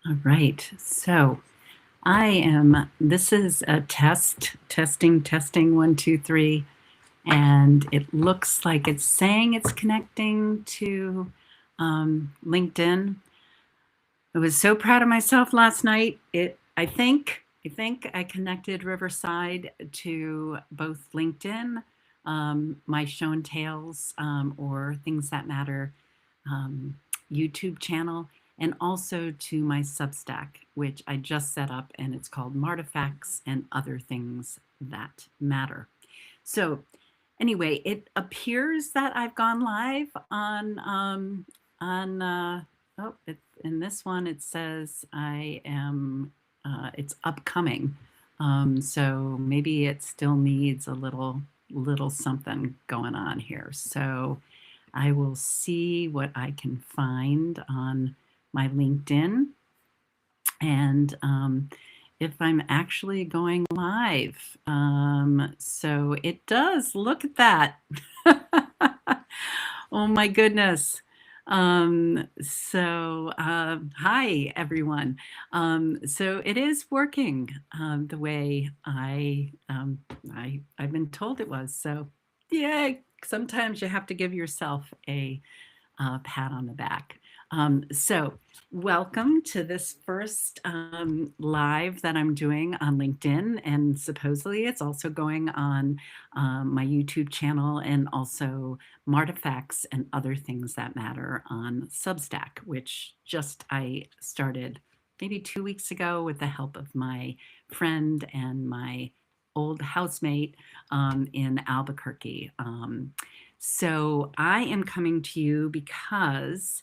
All right. So this is a testing, one, two, three. And it looks like it's saying it's connecting to LinkedIn. I was so proud of myself last night. I think I connected Riverside to both LinkedIn, my Show and Tales, or Things That Matter um, YouTube channel, and also to my Substack, which I just set up, and it's called Martifacts and Other Things That Matter. So, anyway, it appears that I've gone live on oh, in this one it says I am it's upcoming. So maybe it still needs a little something going on here. So I will see what I can find on my LinkedIn and if I'm actually going live. So it does. Look at that. Oh my goodness. Hi everyone. So it is working the way I've been told it was. So yay! Sometimes you have to give yourself a pat on the back. So, welcome to this first live that I'm doing on LinkedIn, and supposedly it's also going on my YouTube channel and also Martifacts and Other Things That Matter on Substack, which just I started maybe 2 weeks ago with the help of my friend and my old housemate in Albuquerque. So I am coming to you because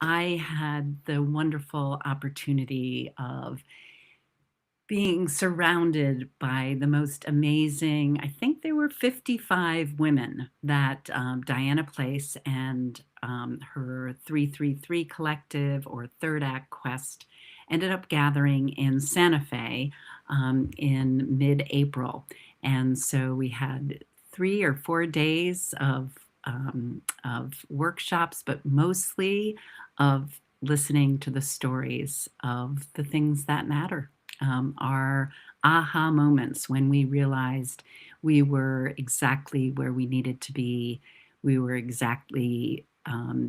I had the wonderful opportunity of being surrounded by the most amazing, I think there were 55 women that Diana Place and her 333 collective or Third Act Quest ended up gathering in Santa Fe in mid-April. And so we had 3 or 4 days of workshops, but mostly of listening to the stories of the things that matter. Our aha moments when we realized we were exactly where we needed to be. We were exactly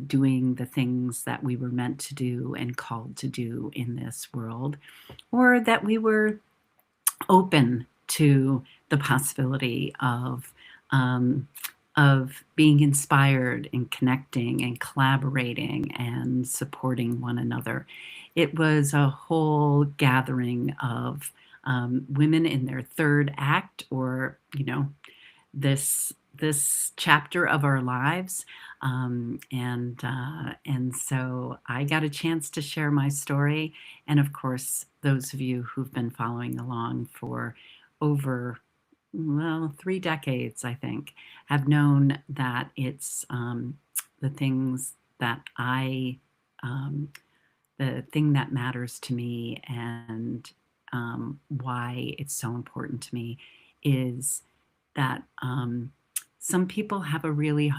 doing the things that we were meant to do and called to do in this world, or that we were open to the possibility of being inspired and connecting and collaborating and supporting one another. It was a whole gathering of women in their third act, or this chapter of our lives, and so I got a chance to share my story, and of course, those of you who've been following along for over 3 decades, I think, have known that it's the things that um, the thing that matters to me, and why it's so important to me is that some people have a really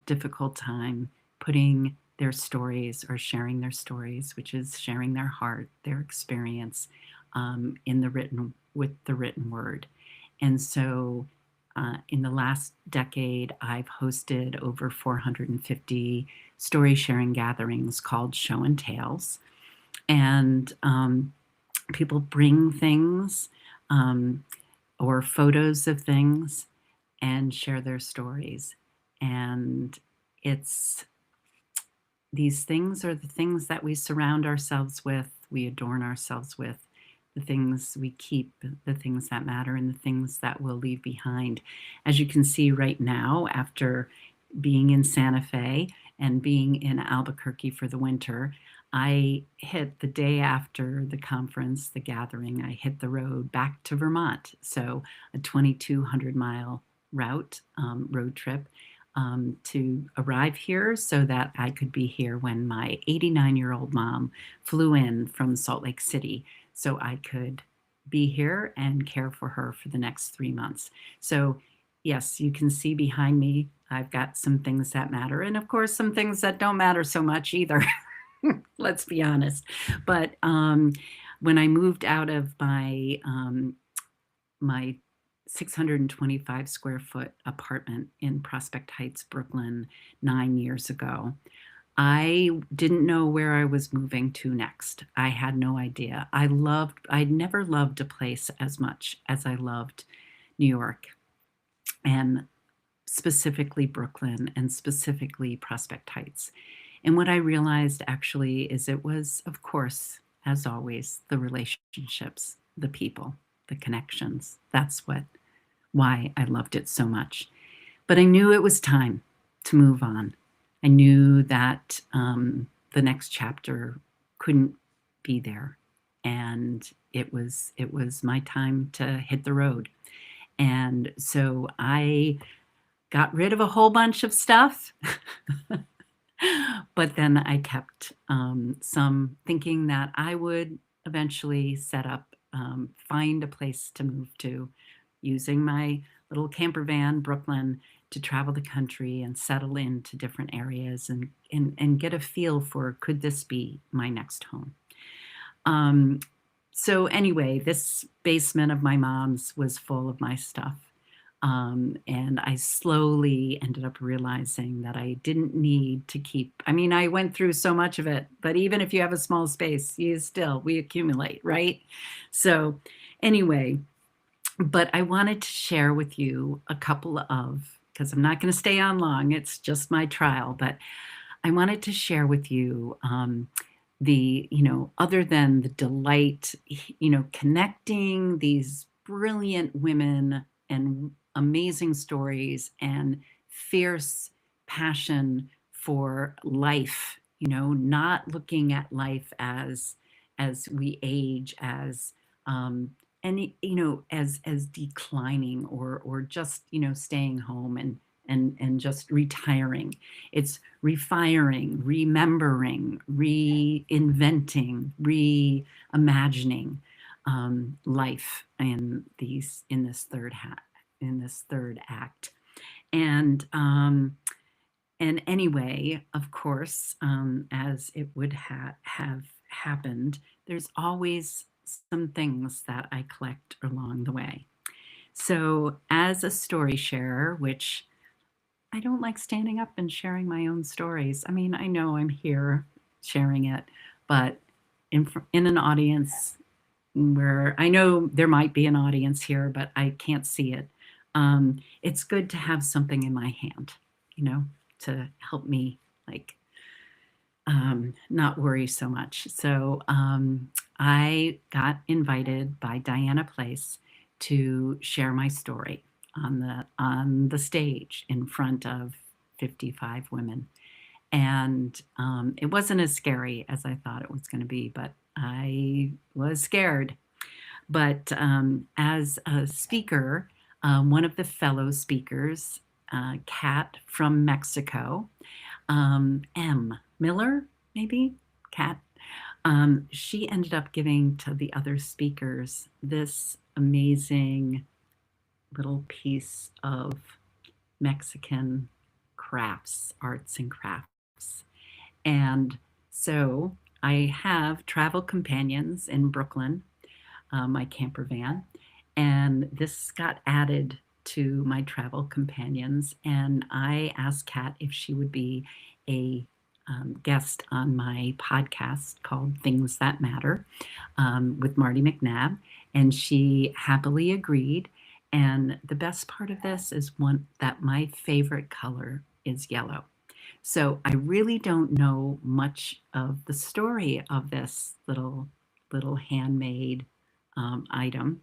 difficult time putting their stories or sharing their stories, which is sharing their heart, their experience, in the written with the written word. And so, in the last decade, I've hosted over 450 story sharing gatherings called Show and Tales, and people bring things um, or photos of things and share their stories. And it's these things are the things that we surround ourselves with, we adorn ourselves with, the things we keep, the things that matter, and the things that we'll leave behind. As you can see right now, after being in Santa Fe and being in Albuquerque for the winter, I hit the day after the conference, the gathering, I hit the road back to Vermont. So a 2,200-mile road trip to arrive here so that I could be here when my 89-year-old mom flew in from Salt Lake City so I could be here and care for her for the next 3 months. So, yes, you can see behind me, I've got some things that matter, and of course, some things that don't matter so much either. Let's be honest. But when I moved out of my 625 square foot apartment in Prospect Heights, Brooklyn, 9 years ago, I didn't know where I was moving to next. I had no idea. I'd never loved a place as much as I loved New York, and specifically Brooklyn, and specifically Prospect Heights. And what I realized actually is it was, of course, as always, the relationships, the people, the connections. That's why I loved it so much. But I knew it was time to move on. I knew that the next chapter couldn't be there, and it was my time to hit the road. And so I got rid of a whole bunch of stuff. But then I kept some, thinking that I would eventually set up, find a place to move to, using my little camper van, Brooklyn, to travel the country and settle into different areas, and get a feel for, could this be my next home? Um, so anyway, this basement of my mom's was full of my stuff. And I slowly ended up realizing that I didn't need to keep, I mean, I went through so much of it, but even if you have a small space, we accumulate, right? So anyway, but I wanted to share with you a couple of, because I'm not going to stay on long, it's just my trial, but I wanted to share with you other than the delight, connecting these brilliant women and amazing stories and fierce passion for life, not looking at life as we age, as any, as declining, or just, staying home and just retiring. It's refiring, remembering, reinventing, reimagining life in this third act. And anyway, of course, as it would have happened, there's always some things that I collect along the way. So, as a story sharer, which I don't like standing up and sharing my own stories. I mean, I know I'm here sharing it, but in an audience where I know there might be an audience here, but I can't see it. It's good to have something in my hand, to help me, like, not worry so much. So I got invited by Diana Place to share my story on the stage in front of 55 women. And it wasn't as scary as I thought it was going to be, but I was scared. But as a speaker, one of the fellow speakers, Kat from Mexico, M. Miller, maybe, Kat, she ended up giving to the other speakers this amazing little piece of Mexican crafts, arts and crafts. And so I have travel companions in Brooklyn, my camper van, and this got added to my travel companions. And I asked Kat if she would be a guest on my podcast called Things That Matter, with Marty McNabb, and she happily agreed. And the best part of this is that my favorite color is yellow. So I really don't know much of the story of this little handmade item.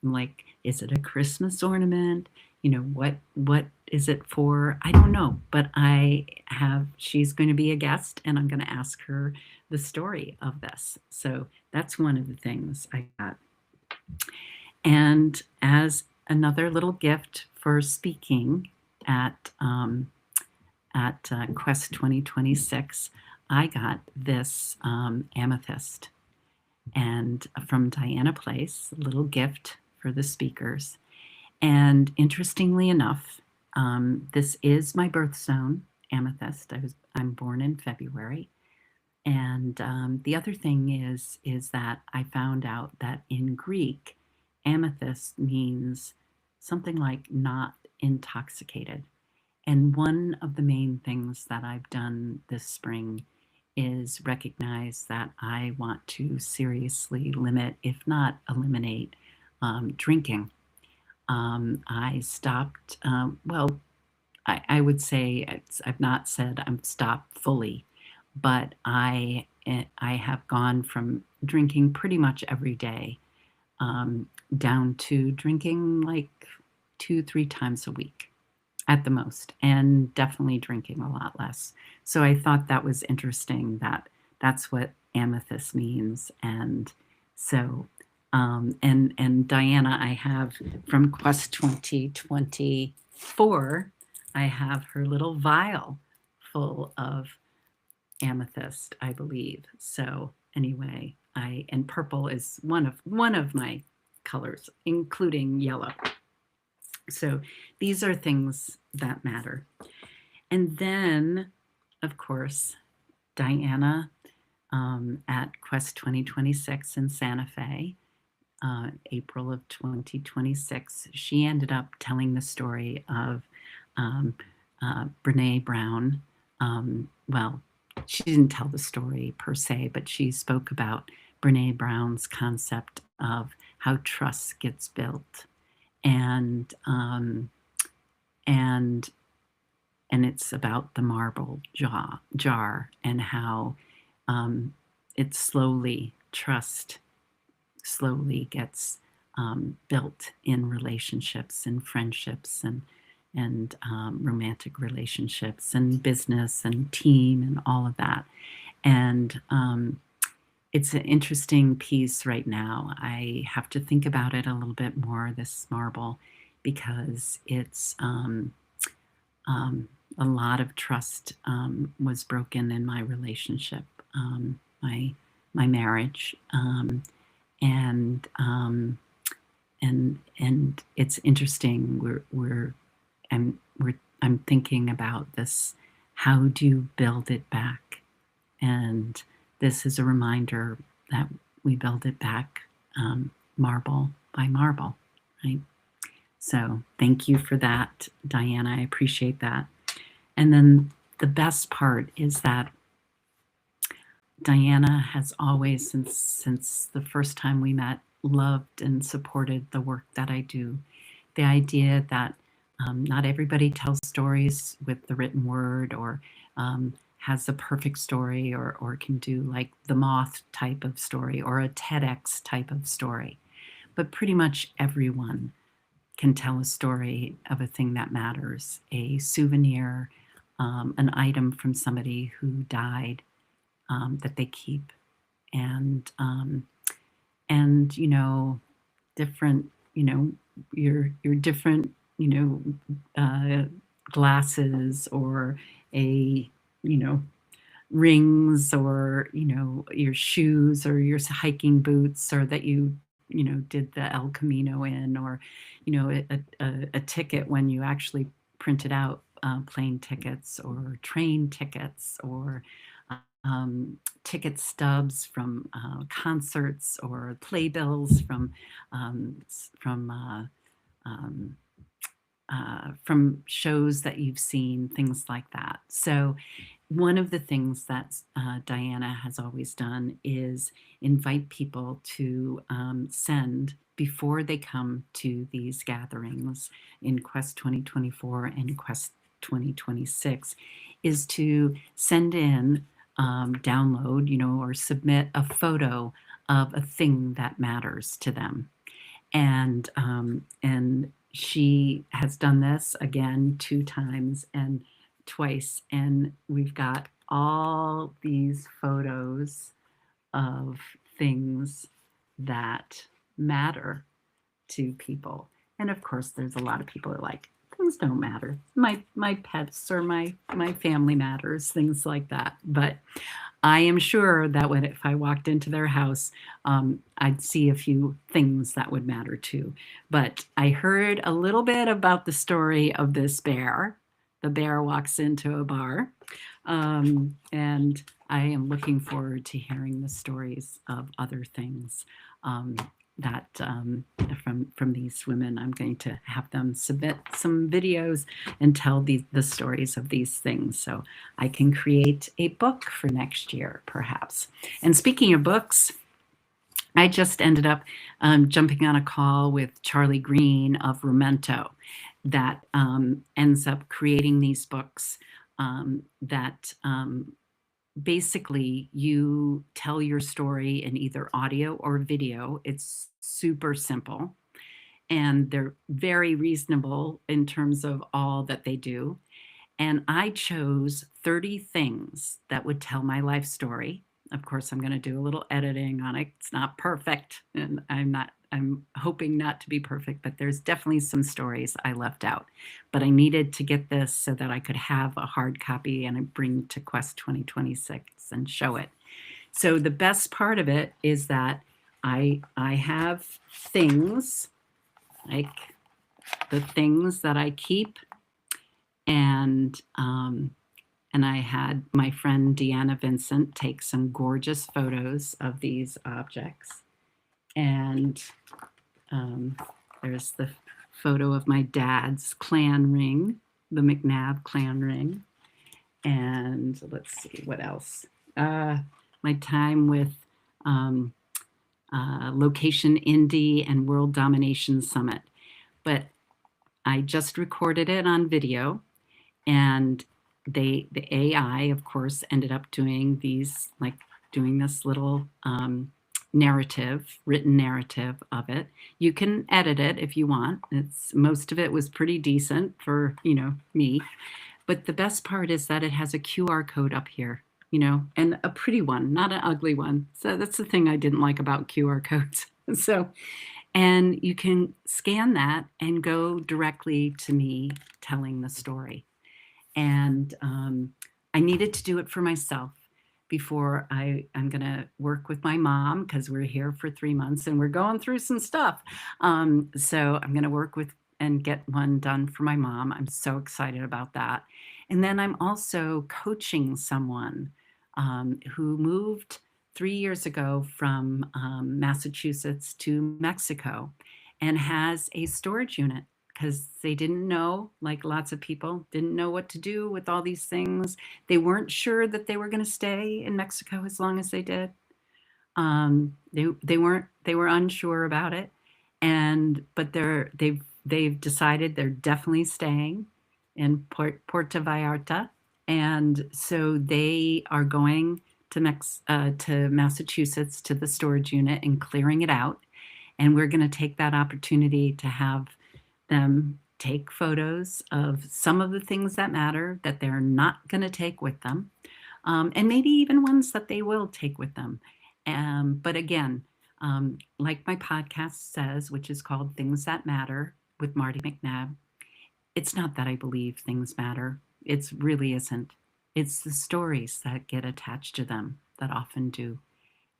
I'm like, is it a Christmas ornament? What is it for? I don't know, but she's going to be a guest, and I'm going to ask her the story of this. So that's one of the things I got. And as another little gift for speaking at Quest 2026, I got this amethyst, and from Diana Place, a little gift for the speakers. And interestingly enough, this is my birthstone, amethyst. I'm born in February. And the other thing is that I found out that in Greek, amethyst means something like not intoxicated. And one of the main things that I've done this spring is recognize that I want to seriously limit, if not eliminate, drinking. I stopped, well, I would say I've not said I'm stopped fully, but I have gone from drinking pretty much every day down to drinking like 2, 3 times a week at the most, and definitely drinking a lot less. So I thought that was interesting that that's what amethyst means. And so, and Diana, I have from Quest 2024, I have her little vial full of amethyst, I believe. So anyway, and purple is one of my colors, including yellow. So these are things that matter. And then, of course, Diana at Quest 2026 in Santa Fe, April of 2026, she ended up telling the story of Brene Brown. Well, she didn't tell the story per se, but she spoke about Brene Brown's concept of how trust gets built, and and and it's about the marble jar and how it trust slowly gets built in relationships and friendships and romantic relationships and business and team and all of that. And it's an interesting piece right now. I have to think about it a little bit more, this marble, because it's a lot of trust was broken in my relationship, my marriage, and and it's interesting. I'm thinking about this. How do you build it back? And this is a reminder that we build it back, marble by marble, right? So thank you for that, Diana. I appreciate that. And then the best part is that Diana has always, since the first time we met, loved and supported the work that I do. The idea that not everybody tells stories with the written word, or has a perfect story, or can do like the Moth type of story or a TEDx type of story. But pretty much everyone can tell a story of a thing that matters, a souvenir, an item from somebody who died, that they keep, and you know, different, you know, your different, you know, glasses, or a, you know, rings, or, you know, your shoes or your hiking boots, or that you know, did the El Camino in, or, you know, a ticket when you actually printed out plane tickets or train tickets, or ticket stubs from concerts, or playbills from um, from shows that you've seen, things like that. So one of the things that Diana has always done is invite people to send, before they come to these gatherings in Quest 2024 and Quest 2026, is to send in, download, you know, or submit a photo of a thing that matters to them. And she has done this again 2 times and twice, and we've got all these photos of things that matter to people. And of course, there's a lot of people that are like, things don't matter. My pets or my family matters, things like that. But I am sure that if I walked into their house, I'd see a few things that would matter too. But I heard a little bit about the story of this bear. The bear walks into a bar, and I am looking forward to hearing the stories of other things um, that from these women. I'm going to have them submit some videos and tell the stories of these things, so I can create a book for next year, perhaps. And speaking of books, I just ended up jumping on a call with Charlie Green of Rumento that ends up creating these books that basically you tell your story in either audio or video. It's super simple, and they're very reasonable in terms of all that they do. And I chose 30 things that would tell my life story. Of course, I'm going to do a little editing on it. It's not perfect, and I'm hoping not to be perfect, but there's definitely some stories I left out. But I needed to get this so that I could have a hard copy and I bring to Quest 2026 and show it. So the best part of it is that I have things like the things that I keep, and I had my friend Deanna Vincent take some gorgeous photos of these objects. And there's the photo of my dad's clan ring, the McNabb clan ring. And let's see, what else? My time with Location Indie and World Domination Summit. But I just recorded it on video, and the AI, of course, ended up doing these, like doing this little narrative, written narrative of it. You can edit it if you want. Most of it was pretty decent for, me. But the best part is that it has a QR code up here, and a pretty one, not an ugly one. So that's the thing I didn't like about QR codes. And you can scan that and go directly to me telling the story. And I needed to do it for myself before I'm going to work with my mom, because we're here for 3 months and we're going through some stuff. So I'm going to work with and get one done for my mom. I'm so excited about that. And then I'm also coaching someone who moved 3 years ago from Massachusetts to Mexico and has a storage unit, because they didn't know, like lots of people, didn't know what to do with all these things. They weren't sure that they were going to stay in Mexico as long as they did. They were unsure about it, but they've decided they're definitely staying in Puerto Vallarta, and so they are going to Massachusetts to the storage unit and clearing it out, and we're going to take that opportunity to have them take photos of some of the things that matter that they're not going to take with them, and maybe even ones that they will take with them. But again, like my podcast says, which is called Things That Matter with Marty McNabb, it's not that I believe things matter. It really isn't. It's the stories that get attached to them that often do.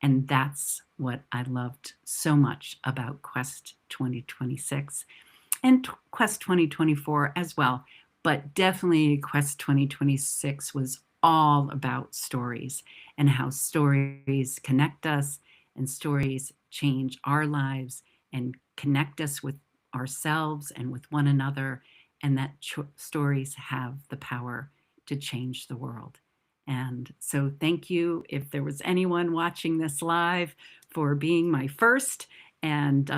And that's what I loved so much about Quest 2026 and Quest 2024 as well. But definitely Quest 2026 was all about stories and how stories connect us and stories change our lives and connect us with ourselves and with one another, and that stories have the power to change the world. And so thank you, if there was anyone watching this live, for being my first. And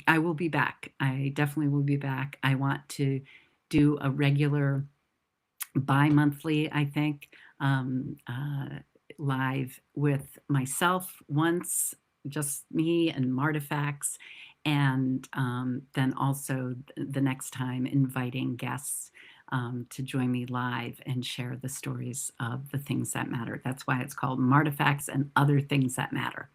I will be back. I definitely will be back. I want to do a regular bi-monthly, I think, live with myself once, just me and Martifacts, and then also the next time inviting guests to join me live and share the stories of the things that matter. That's why it's called Martifacts and Other Things That Matter.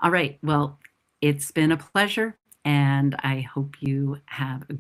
All right, well, it's been a pleasure, and I hope you have a